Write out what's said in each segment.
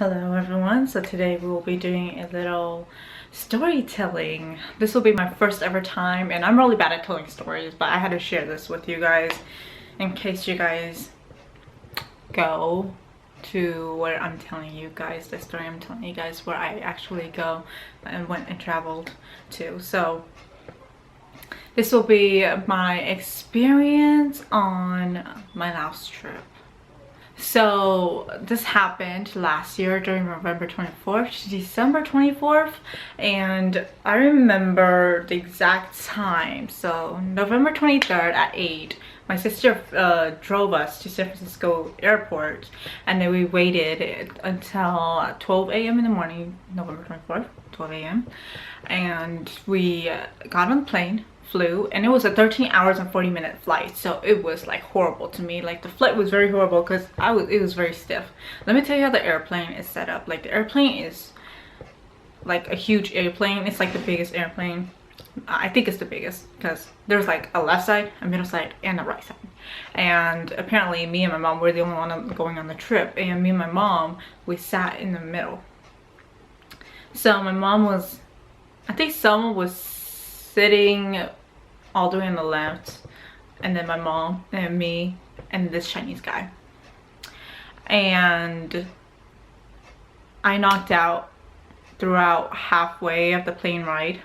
Hello everyone, so today we will be doing a little storytelling. This will be my first ever time, and I'm really bad at telling stories, but I had to share this with you guys in case you guys go to where I'm telling you guys the story. I'm telling you guys where I actually go and went and traveled to. So this will be my experience on my Laos trip. So this happened last year during November 24th to December 24th, and I remember the exact time. So November 23rd at 8, my sister drove us to San Francisco airport, and then we waited until 12 a.m. in the morning, November 24th, 12 a.m. and we got on the plane, flew, and it was a 13 hours and 40-minute flight, so it was like horrible to me. Like the flight was very horrible because it was very stiff. Let me tell you how the airplane is set up. Like the airplane is like a huge airplane. It's like the biggest airplane. I think it's the biggest because there's like a left side, a middle side, and a right side. And apparently me and my mom were the only one going on the trip, and me and my mom, we sat in the middle. So my mom was, I think someone was sitting all the way on the left, and then my mom and me and this Chinese guy. And I knocked out throughout halfway of the plane ride,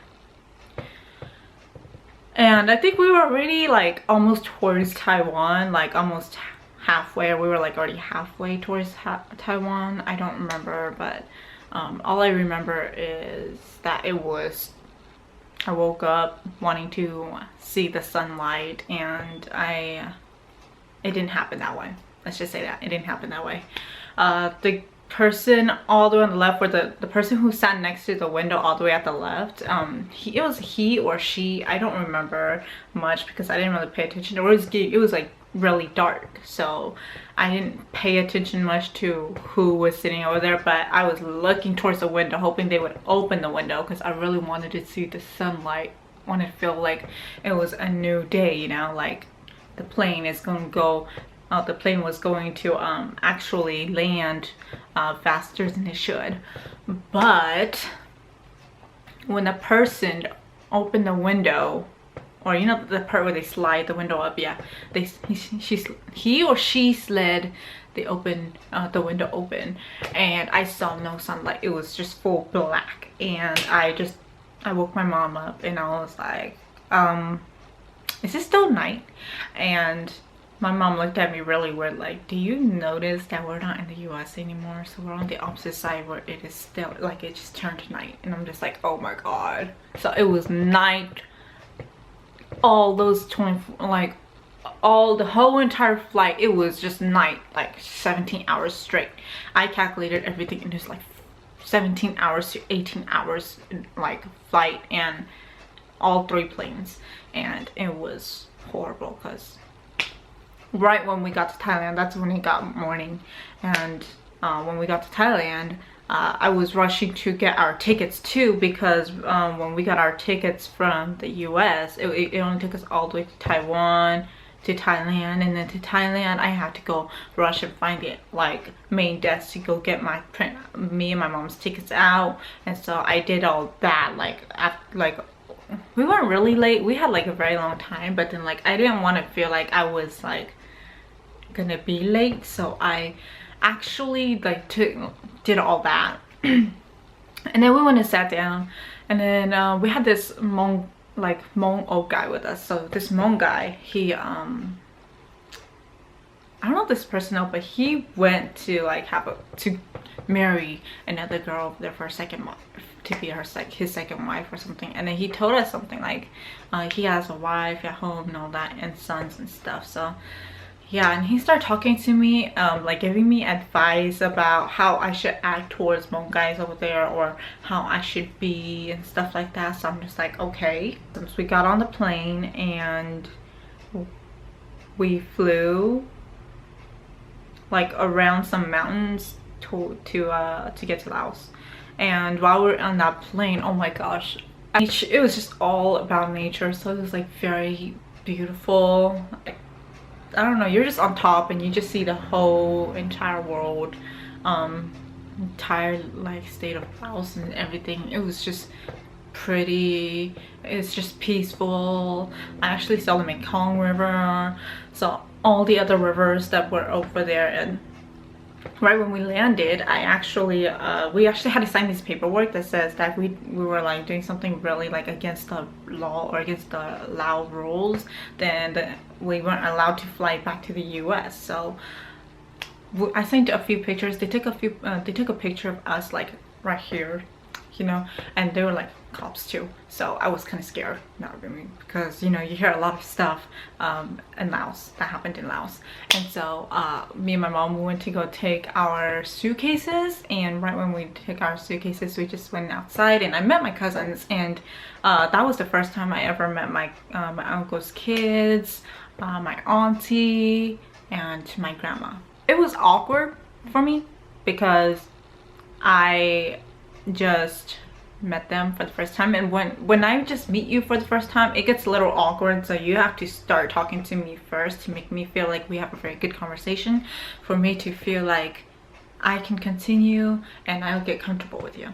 and I think we were already like almost towards Taiwan, like almost halfway. We were like already halfway towards Taiwan. I don't remember, but all I remember is that I woke up wanting to see the sunlight, and it didn't happen that way. Let's just say that it didn't happen that way. The person all the way on the left, or the person who sat next to the window all the way at the left, it was he or she, I don't remember much because I didn't really pay attention. It was like really dark, so I didn't pay attention much to who was sitting over there, but I was looking towards the window hoping they would open the window because I really wanted to see the sunlight. Wanted to feel like it was a new day, you know, like the plane is going to go, the plane was going to actually land faster than it should. But when the person opened the window, or you know the part where they slide the window up, yeah, he or she slid the window open, and I saw no sunlight. It was just full black, and I woke my mom up, and I was like, is it still night? And my mom looked at me really weird, like, do you notice that we're not in the US anymore? So we're on the opposite side where it is still, like, it just turned to night. And I'm just like, oh my god. So it was night all those 20, like the whole entire flight. It was just night, like 17 hours straight. I calculated everything, and it's like 17 hours to 18 hours like flight, and all 3 planes. And it was horrible because right when we got to Thailand, that's when it got morning. And when we got to Thailand, I was rushing to get our tickets too, because when we got our tickets from the US, it only took us all the way to Taiwan, to Thailand, and then to Thailand I had to go rush and find the like main desk to go get me and my mom's tickets out. And so I did all that, like we weren't really late. We had like a very long time, but then like I didn't want to feel like I was like gonna be late, so I actually like did all that. And then we went and sat down, and then we had this Hmong old guy with us. So this Hmong guy, he I don't know this person out, but he went to like to marry another girl over there for a second wife, to be his second wife or something. And then he told us something like he has a wife at home and all that, and sons and stuff. So yeah, and he started talking to me, like giving me advice about how I should act towards Hmong guys over there, or how I should be and stuff like that. So I'm just like, okay. Since we got on the plane and we flew like around some mountains to get to Laos. And while we're on that plane, oh my gosh, it was just all about nature. So it was like very beautiful. I don't know, you're just on top and you just see the whole entire world. entire like state of Laos and everything. It was just pretty, it's just peaceful. I actually saw the Mekong River, saw all the other rivers that were over there. And right when we landed, I actually we actually had to sign this paperwork that says that we were like doing something really like against the law or against the Lao rules, then we weren't allowed to fly back to the US. So I sent a few pictures. They took a picture of us like right here, you know, and they were like cops too. So I was kind of scared, not really, because you know, you hear a lot of stuff in Laos that happened in Laos. And so me and my mom, we went to go take our suitcases, and right when we took our suitcases, we just went outside and I met my cousins. And that was the first time I ever met my uncle's kids, my auntie, and my grandma. It was awkward for me because I just met them for the first time, and when I just meet you for the first time, it gets a little awkward. So you have to start talking to me first to make me feel like we have a very good conversation, for me to feel like I can continue and I'll get comfortable with you.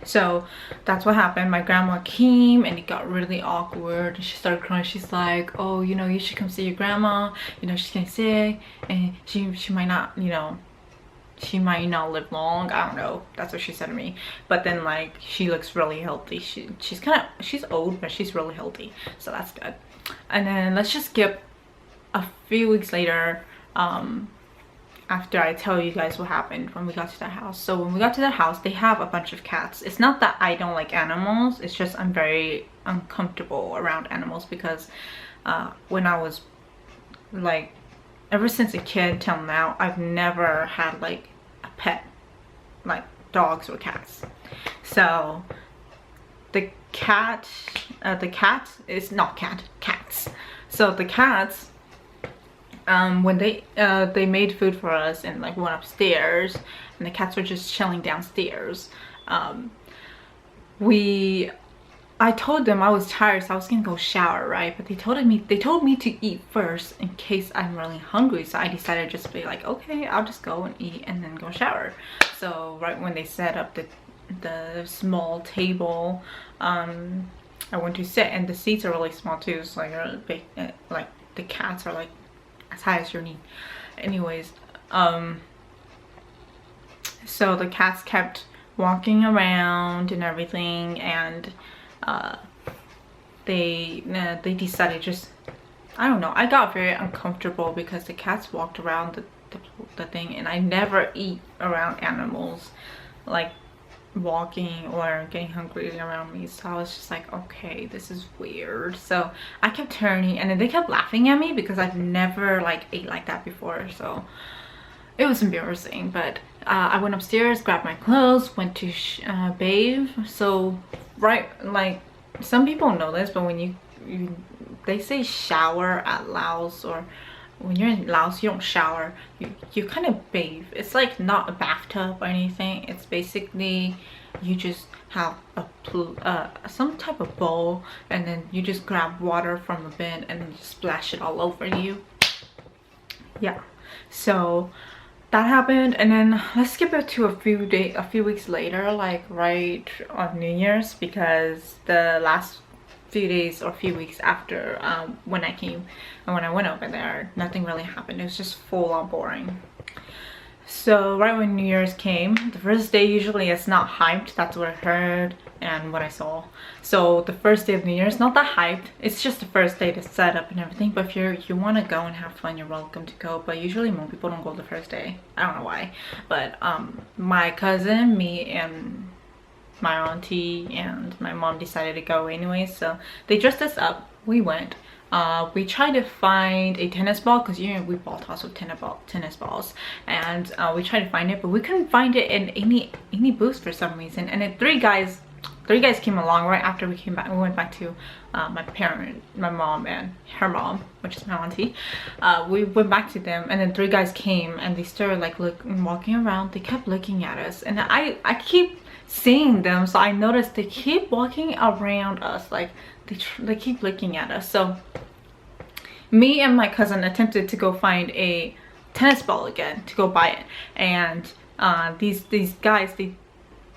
So that's what happened. My grandma came and it got really awkward. She started crying. She's like, oh, you know, you should come see your grandma, you know, she's getting sick and she might not, you know, she might not live long. I don't know, that's what she said to me. But then like, she looks really healthy. She's old, but she's really healthy, so that's good. And then let's just skip a few weeks later, after I tell you guys what happened when we got to that house. So when we got to that house, they have a bunch of cats. It's not that I don't like animals, it's just I'm very uncomfortable around animals, because when I was like, ever since a kid till now, I've never had like a pet, like dogs or cats. So the cat is not cats. So the cats, when they made food for us and like went upstairs, and the cats were just chilling downstairs. I told them I was tired, so I was gonna go shower, right? But they told me to eat first in case I'm really hungry. So I decided just to be like, okay, I'll just go and eat and then go shower. So right when they set up the small table, I went to sit, and the seats are really small too. It's like really big, like the cats are like as high as your knee. Anyways, so the cats kept walking around and everything, and they decided just, I don't know, I got very uncomfortable because the cats walked around the thing, and I never eat around animals like walking or getting hungry around me. So I was just like, okay, this is weird. So I kept turning, and then they kept laughing at me because I've never like ate like that before. So it was embarrassing. But I went upstairs, grabbed my clothes, went to bathe. So right, like some people know this, but when they say shower at Laos, or when you're in Laos, you don't shower, you kind of bathe. It's like not a bathtub or anything. It's basically you just have some type of bowl, and then you just grab water from a bin and then just splash it all over you. Yeah, so that happened. And then let's skip it to a few weeks later, like right on New Year's, because the last few days or few weeks after when I came and when I went over there, nothing really happened. It was just full on boring. So right when New Year's came, the first day usually it's not hyped. That's what I heard and what I saw. So the first day of New Year's, not that hyped. It's just the first day to set up and everything. But if you want to go and have fun, you're welcome to go. But usually most people don't go the first day. I don't know why. But my cousin, me, and my auntie and my mom decided to go anyway. So they dressed us up. We went. We tried to find a tennis ball, because you know we bought lots of tennis balls, and we tried to find it, but we couldn't find it in any booths for some reason. And then three guys came along right after we came back. We went back to my mom and her mom, which is my auntie. We went back to them, and then three guys came, and they started like walking around. They kept looking at us, and I keep seeing them, so I noticed they keep walking around us, like they keep looking at us. So me and my cousin attempted to go find a tennis ball again to go buy it, and these guys,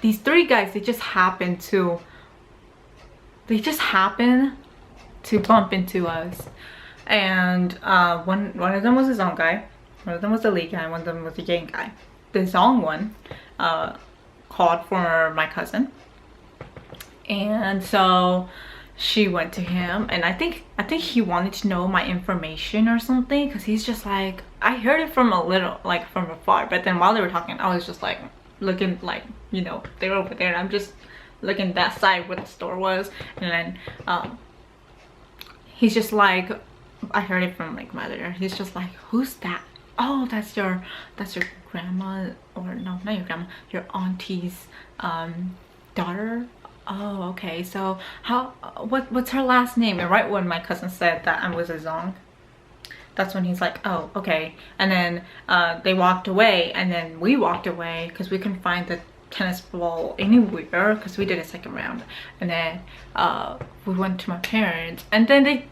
these three guys, they just happen to bump into us. And one of them was a Zong guy, one of them was the Lee guy, one of them was the Yang guy. The Zong one called for my cousin, and so she went to him, and I think he wanted to know my information or something, because he's just like, I heard it from a little, like from afar, but then while they were talking, I was just like looking, like, you know, they were over there and I'm just looking that side where the store was. And then he's just like, I heard it from like my other, he's just like, who's that? Oh, that's your grandma, or no, not your grandma, your auntie's daughter. Oh, okay. So what's her last name? And right when my cousin said that I was a Zong, that's when he's like, oh, okay. And then they walked away, and then we walked away because we couldn't find the tennis ball anywhere, because we did a second round. And then we went to my parents, and then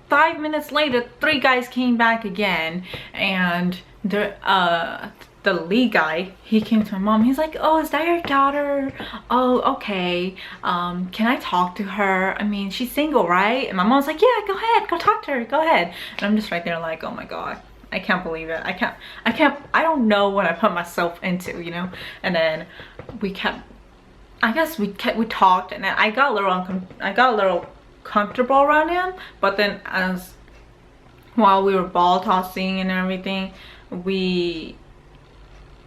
5 minutes later, 3 guys came back again, and the Lee guy, he came to my mom. He's like, oh, is that your daughter? Oh, okay. Can I talk to her? I mean, she's single, right? And my mom's like, yeah, go ahead, go talk to her, go ahead. And I'm just right there like, oh my god, I can't believe it. I don't know what I put myself into, you know. And then we talked, and then I got a little comfortable around him. But then while we were ball tossing and everything,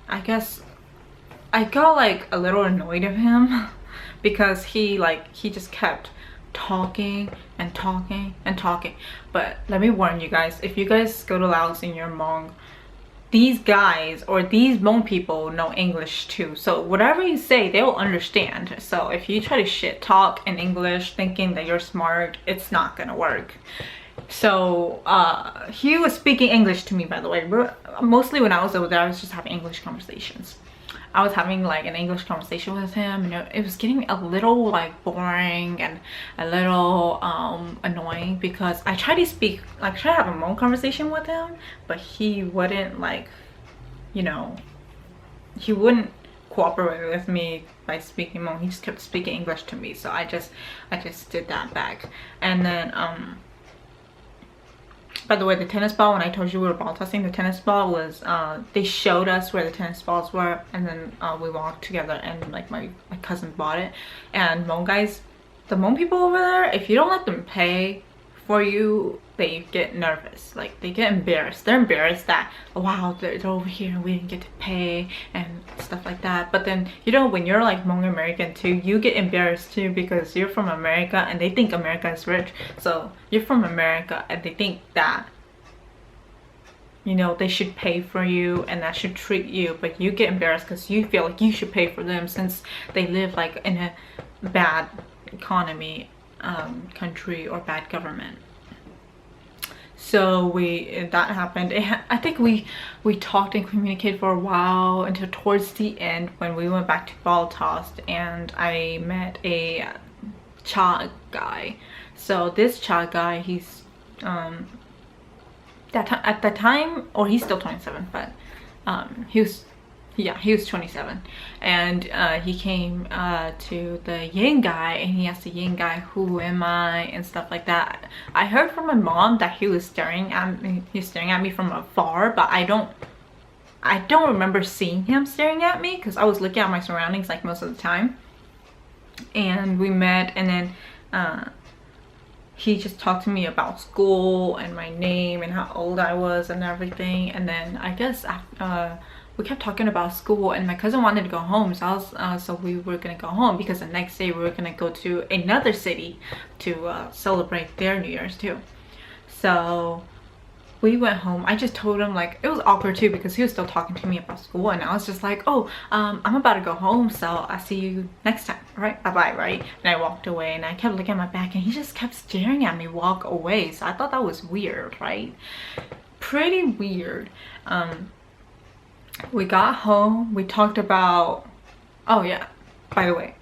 I guess I got like a little annoyed of him because he just kept talking and talking and talking. But let me warn you guys, if you guys go to Laos and you're Hmong, these guys or these Hmong people know English too, so whatever you say, they will understand. So if you try to shit talk in English thinking that you're smart, it's not gonna work. So he was speaking English to me, by the way. Mostly when I was over there, I was just having English conversations. I was having like an English conversation with him, and it was getting a little like boring and a little annoying, because I tried to have a Hmong conversation with him, but he wouldn't, like, you know, he wouldn't cooperate with me by speaking Hmong. He just kept speaking English to me, so I just did that back. And then by the way, the tennis ball, when I told you we were ball tossing, the tennis ball was, they showed us where the tennis balls were, and then we walked together, and like my cousin bought it. And Hmong guys, the Hmong people over there, if you don't let them pay for you, they get nervous, like they get embarrassed. They're embarrassed that, wow, they're over here and we didn't get to pay and stuff like that. But then, you know, when you're like Hmong American too, you get embarrassed too, because you're from America and they think America is rich. So you're from America and they think that, you know, they should pay for you and that should treat you, but you get embarrassed because you feel like you should pay for them since they live like in a bad economy country or bad government. So that happened. I think we talked and communicated for a while until towards the end, when we went back to ball tossed, and I met a Cha guy. So this Cha guy, he's at the time, or he's still 27, but he was 27, and he came to the Yang guy, and he asked the Yang guy, who am I, and stuff like that. I heard from my mom that he was staring at me. He's staring at me from afar, but I don't remember seeing him staring at me, because I was looking at my surroundings like most of the time. And we met, and then he just talked to me about school and my name and how old I was and everything. And then I guess we kept talking about school, and my cousin wanted to go home, so we were gonna go home, because the next day we were gonna go to another city to celebrate their New Year's too. So we went home. I just told him, like, it was awkward too, because he was still talking to me about school, and I was just like, oh, I'm about to go home, so I'll see you next time, all right, bye-bye, right? And I walked away, and I kept looking at my back, and he just kept staring at me walk away. So I thought that was weird, right? Pretty weird. We got home, we talked about, oh yeah, by the way,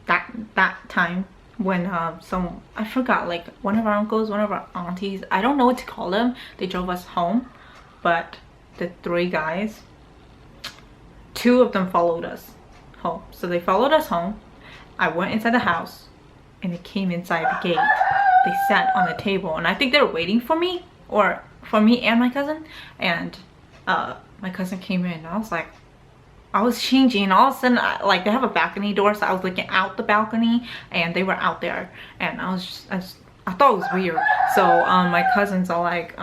that time when I forgot, like one of our uncles, one of our aunties, I don't know what to call them, they drove us home. But the 3 guys two of them followed us home. So they followed us home. I went inside the house and they came inside the gate. They sat on the table and I think they were waiting for me, or for me and my cousin. And my cousin came in and I was like, I was changing and all of a sudden like they have a balcony door, so I was looking out the balcony and they were out there, and I thought it was weird. So my cousins are like,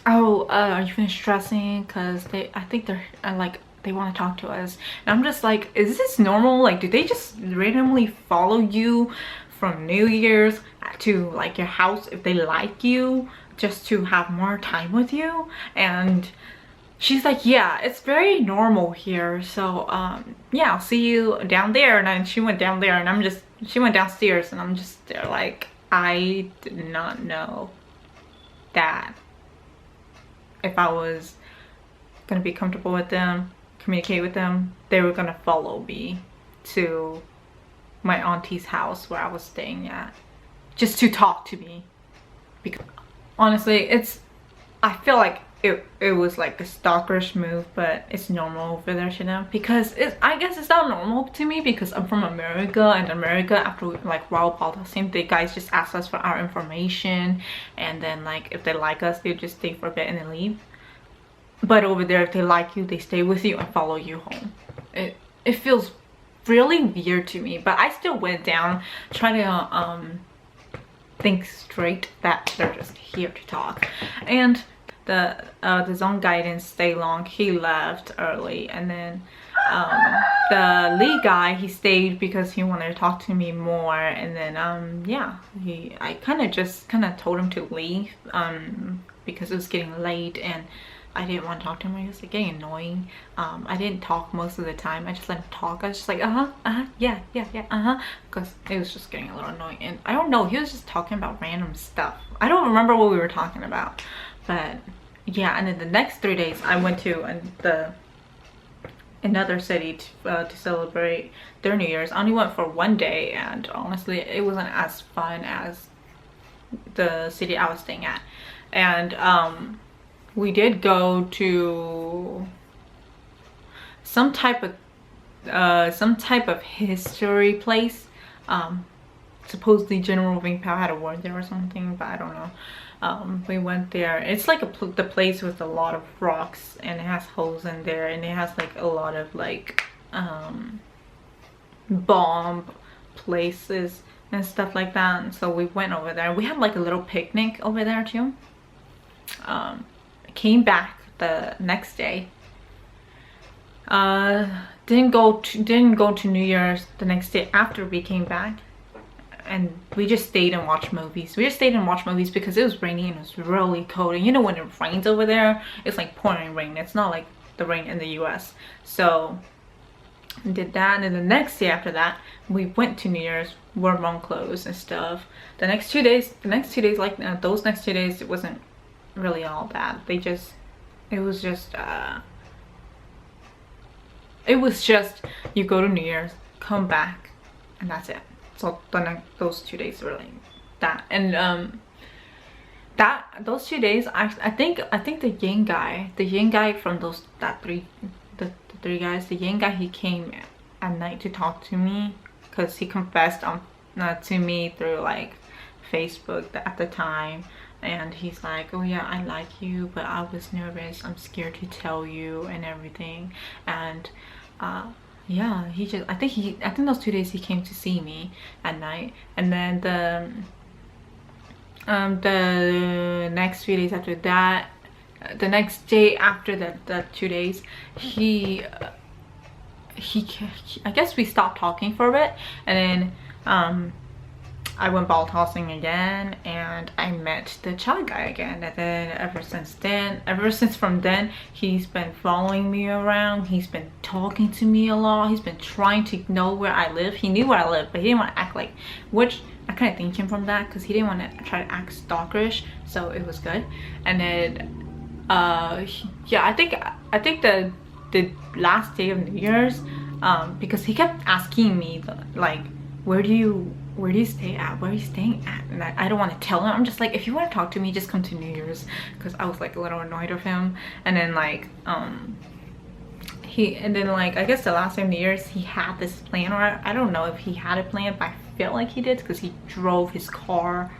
oh, are you finished dressing? Because I think they're like, they want to talk to us. And I'm just like, is this normal? Like, do they just randomly follow you from New Year's to like your house if they like you, just to have more time with you? And she's like, yeah, it's very normal here. So yeah, I'll see you down there. And then she went down there and she went downstairs and I'm just there like, I did not know that if I was gonna be comfortable with them, communicate with them, they were gonna follow me to my auntie's house where I was staying at, just to talk to me. Because honestly, I feel like it was like a stalkerish move, but it's normal over there to them. Because I guess it's not normal to me because I'm from America, and America, after like while podcasting, the guys just ask us for our information, and then like if they like us, they just stay for a bit and then leave. But over there, if they like you, they stay with you and follow you home. It feels really weird to me, but I still went down trying to think straight that they're just here to talk. And the zone guy didn't stay long. He left early, and then the lead guy, he stayed because he wanted to talk to me more. And then yeah, I kind of told him to leave because it was getting late and I didn't want to talk to him. He was like getting annoying. I didn't talk most of the time. I just let him talk. I was just like, yeah, because it was just getting a little annoying. And I don't know, he was just talking about random stuff. I don't remember what we were talking about, but yeah. And then the next 3 days I went to another city to celebrate their New Year's. I only went for 1 day, and honestly it wasn't as fun as the city I was staying at. And we did go to some type of history place. Supposedly General Ving Pao had a war there or something, but I don't know. We went there. It's like the place with a lot of rocks, and it has holes in there, and it has like a lot of like bomb places and stuff like that. And so we went over there. We had like a little picnic over there too. Came back the next day. Didn't go to New Year's the next day after we came back, and we just stayed and watched movies. We just stayed and watched movies because it was raining and it was really cold. And you know, when it rains over there, it's like pouring rain. It's not like the rain in the US. So we did that, and then the next day after that, we went to New Year's, wore hmong clothes and stuff. The next 2 days, like those next 2 days, it wasn't really all bad. It was just you go to New Year's, come back, and that's it. So those 2 days really that. And those 2 days, I think the Yang guy from the three guys, the Yang guy, he came at night to talk to me because he confessed to me through like Facebook at the time. And he's like, oh yeah, I like you, but I was nervous, I'm scared to tell you and everything. And yeah, I think those 2 days he came to see me at night. And then the next few days after that, the next day after the 2 days, I guess we stopped talking for a bit. And then I went ball tossing again, and I met the Chai guy again. And then ever since from then, he's been following me around. He's been talking to me a lot. He's been trying to know where I live. He knew where I live, but he didn't want to act like, which I kind of thanked him from that, because he didn't want to try to act stalkerish. So it was good. And then yeah, I think the last day of New Year's, because he kept asking me like, where do you stay at? Where are you staying at? And I don't want to tell him. I'm just like, if you want to talk to me, just come to New Year's, because I was like a little annoyed of him. And then like and then like I guess the last 7 years he had this plan, or I don't know if he had a plan, but I felt like he did because he drove his car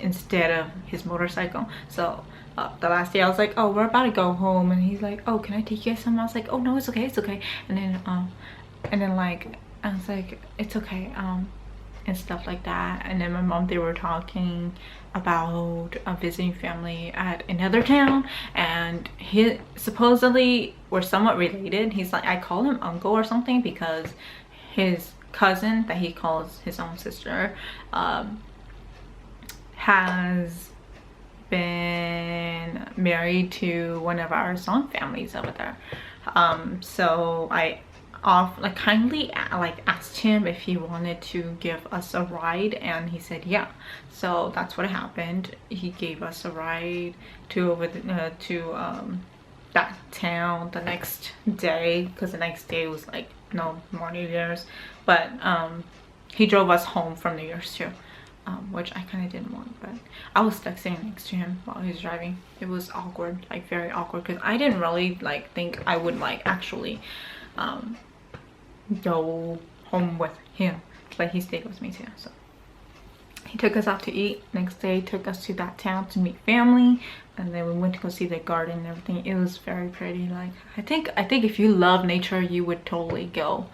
instead of his motorcycle. So the last day I was like, oh, we're about to go home, and he's like, oh, can I take you guys somewhere? I was like, oh no, it's okay, it's okay. And then like I was like, it's okay, and stuff like that. And then my mom, they were talking about visiting family at another town, and he supposedly were somewhat related. He's like, I call him uncle or something because his cousin that he calls his own sister has been married to one of our song families over there. So I kindly asked him if he wanted to give us a ride, and he said yeah. So that's what happened. He gave us a ride to that town the next day, because the next day was like no more New Year's, but he drove us home from New Year's too, which I kind of didn't want, but I was stuck sitting next to him while he was driving. It was awkward, like very awkward, because I didn't really like think I would like actually go home with him, but he stayed with me too. So he took us out to eat. Next day took us to that town to meet family, and then we went to go see the garden and everything. It was very pretty. Like I think if you love nature, you would totally go.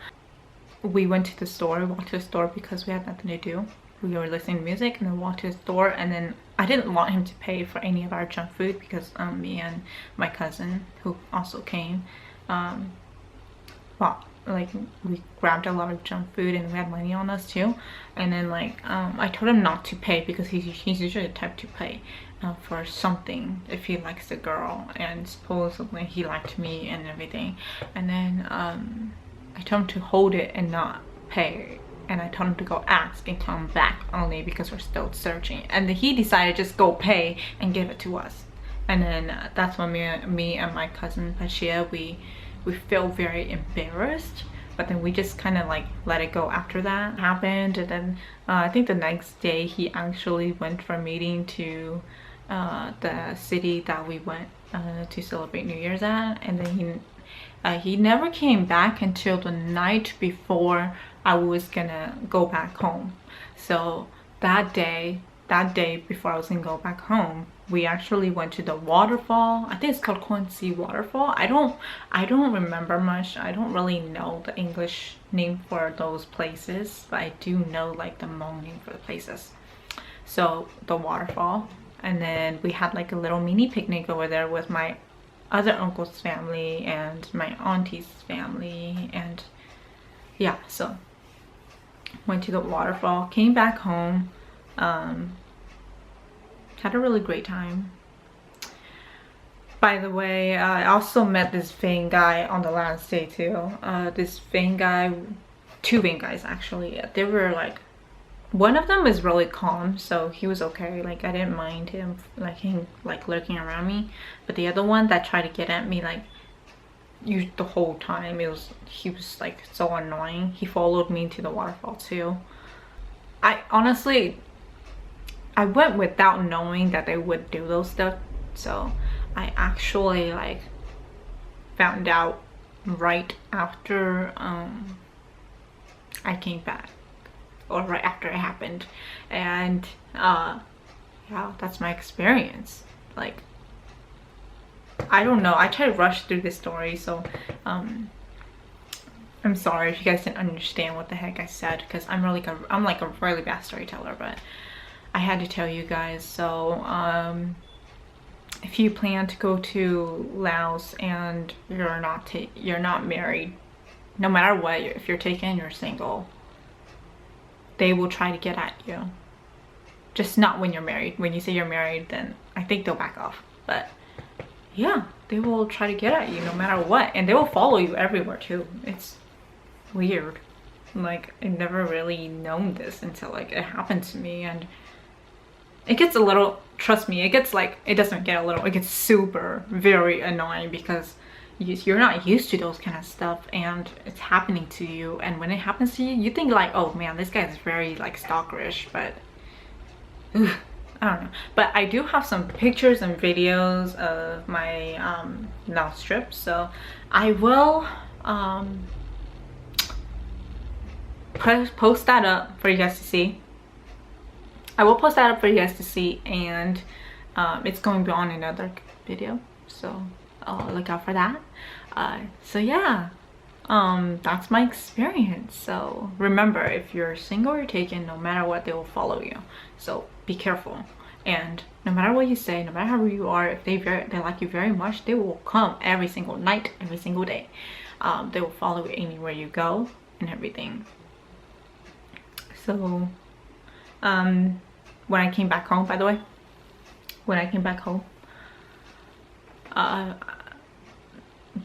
We went to the store, walked to the store because we had nothing to do. We were listening to music, and then walked to the store, and then I didn't want him to pay for any of our junk food because me and my cousin, who also came, well, like we grabbed a lot of junk food and we had money on us too. And then like I told him not to pay because he's usually the type to pay for something if he likes the girl, and supposedly he liked me and everything. And then I told him to hold it and not pay, and I told him to go ask and come back only because we're still searching. And then he decided just go pay and give it to us. And then that's when me and my cousin Pachia, we felt very embarrassed, but then we just kind of like let it go after that happened. And then I think the next day he actually went for a meeting to the city that we went to celebrate New Year's at, and then he never came back until the night before I was gonna go back home. So that day before I was gonna go back home, we actually went to the waterfall. I think it's called Quincy Waterfall. I don't remember much. I don't really know the English name for those places, but I do know like the Hmong name for the places. So the waterfall, and then we had like a little mini picnic over there with my other uncle's family and my auntie's family, and yeah, so went to the waterfall, came back home, had a really great time. By the way, I also met this Vane guy on the last day too. This Vane guy, two Vane guys actually. They were like, one of them was really calm, so he was okay. Like I didn't mind him like lurking around me. But the other one that tried to get at me like the whole time, he was like so annoying. He followed me to the waterfall too. I honestly, I went without knowing that they would do those stuff, so I actually like found out right after I came back, or right after it happened. And yeah, that's my experience. Like I don't know, I try to rush through this story, so I'm sorry if you guys didn't understand what the heck I said, because I'm like a really bad storyteller, but I had to tell you guys. So if you plan to go to Laos and you're not married, no matter what, if you're taken, you're single, they will try to get at you. Just not when you're married. When you say you're married, then I think they'll back off. But yeah, they will try to get at you no matter what, and they will follow you everywhere too. It's weird. Like I never really known this until like it happened to me, and it gets a little, trust me, it gets like, it doesn't get a little, it gets super very annoying because you're not used to those kind of stuff, and it's happening to you. And when it happens to you, you think like, oh man, this guy is very like stalkerish, but I don't know. But I do have some pictures and videos of my Laos trip, so I will post that up for you guys to see. I will post that up for you guys to see, and it's going to be on another video, so look out for that. So yeah, that's my experience. So remember, if you're single or taken, no matter what, they will follow you, so be careful. And no matter what you say, no matter how you are, if they like you very much, they will come every single night, every single day. They will follow you anywhere you go and everything. So when I came back home, by the way, when I came back home, the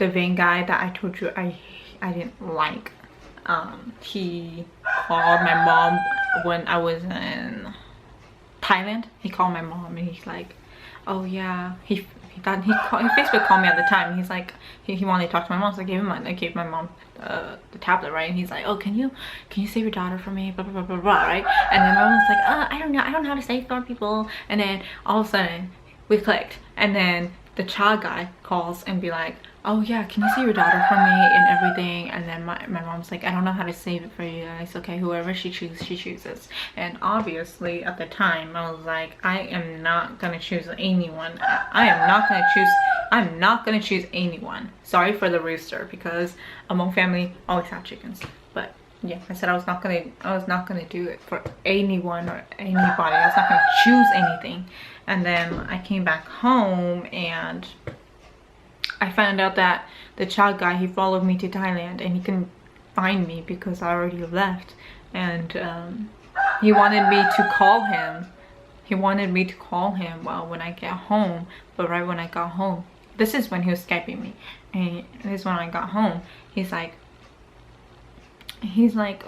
vain guy that I told you I didn't like, he called my mom when I was in Thailand. He called my mom and he's like, oh yeah, he Facebook called me at the time. He's like, he wanted to talk to my mom, so I gave my mom the tablet, right? And he's like, oh, can you save your daughter for me, blah blah blah blah blah, right? And then my mom's like, I don't know how to safeguard people. And then all of a sudden we clicked, and then the child guy calls and be like, oh yeah, can you save your daughter for me and everything? And then my mom's like, I don't know how to save it for you guys. Okay, whoever she chooses, she chooses. And obviously at the time I was like, I am not gonna choose anyone. I'm not gonna choose anyone. Sorry for the rooster, because Hmong family always have chickens. But yeah, I said I was not gonna do it for anyone or anybody. I was not gonna choose anything. And then I came back home and I found out that the child guy, he followed me to Thailand, and he couldn't find me because I already left. And he wanted me to call him. He wanted me to call him when I get home. But right when I got home, this is when he was Skyping me, and this is when I got home, he's like,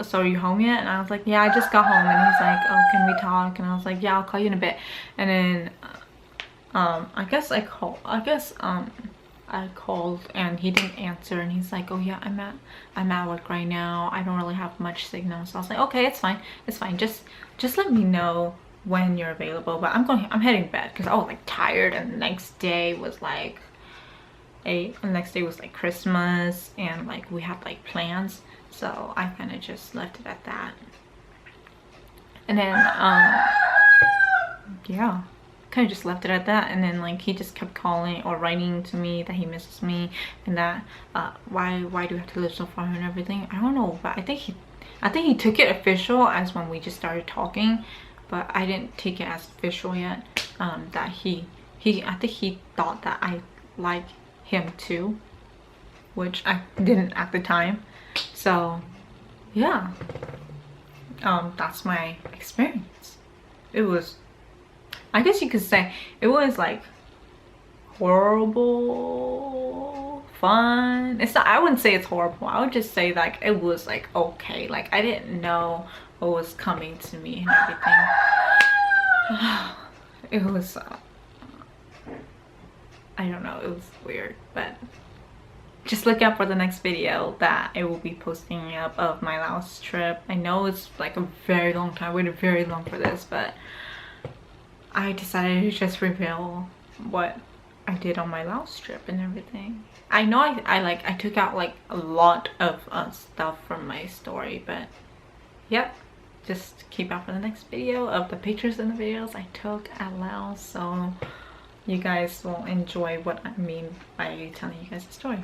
so are you home yet? And I was like, yeah, I just got home. And he's like, oh, can we talk? And I was like, yeah, I'll call you in a bit. And then I called and he didn't answer, and he's like, oh yeah, I'm at work right now, I don't really have much signal. So I was like, okay, it's fine, just let me know when you're available. But I'm heading to bed because I was like tired, and the next day was like Christmas, and like we had like plans, so I kind of just left it at that. And then yeah, kind of just left it at that. And then like he just kept calling or writing to me that he misses me, and that why do you have to live so far and everything. I don't know, but I think he took it official as when we just started talking, but I didn't take it as official yet. That I think he thought that I like him too, which I didn't at the time. So yeah, that's my experience. It was, I guess you could say, it was like horrible fun. It's not, I wouldn't say it's horrible, I would just say like it was like okay. Like I didn't know what was coming to me and everything. It was I don't know, it was weird. But just look out for the next video that I will be posting up of my Laos trip. I know it's like a very long time, I waited very long for this, but I decided to just reveal what I did on my Laos trip and everything. I know I took out like a lot of stuff from my story, but yep, just keep out for the next video of the pictures and the videos I took at Laos, so you guys will enjoy what I mean by telling you guys the story.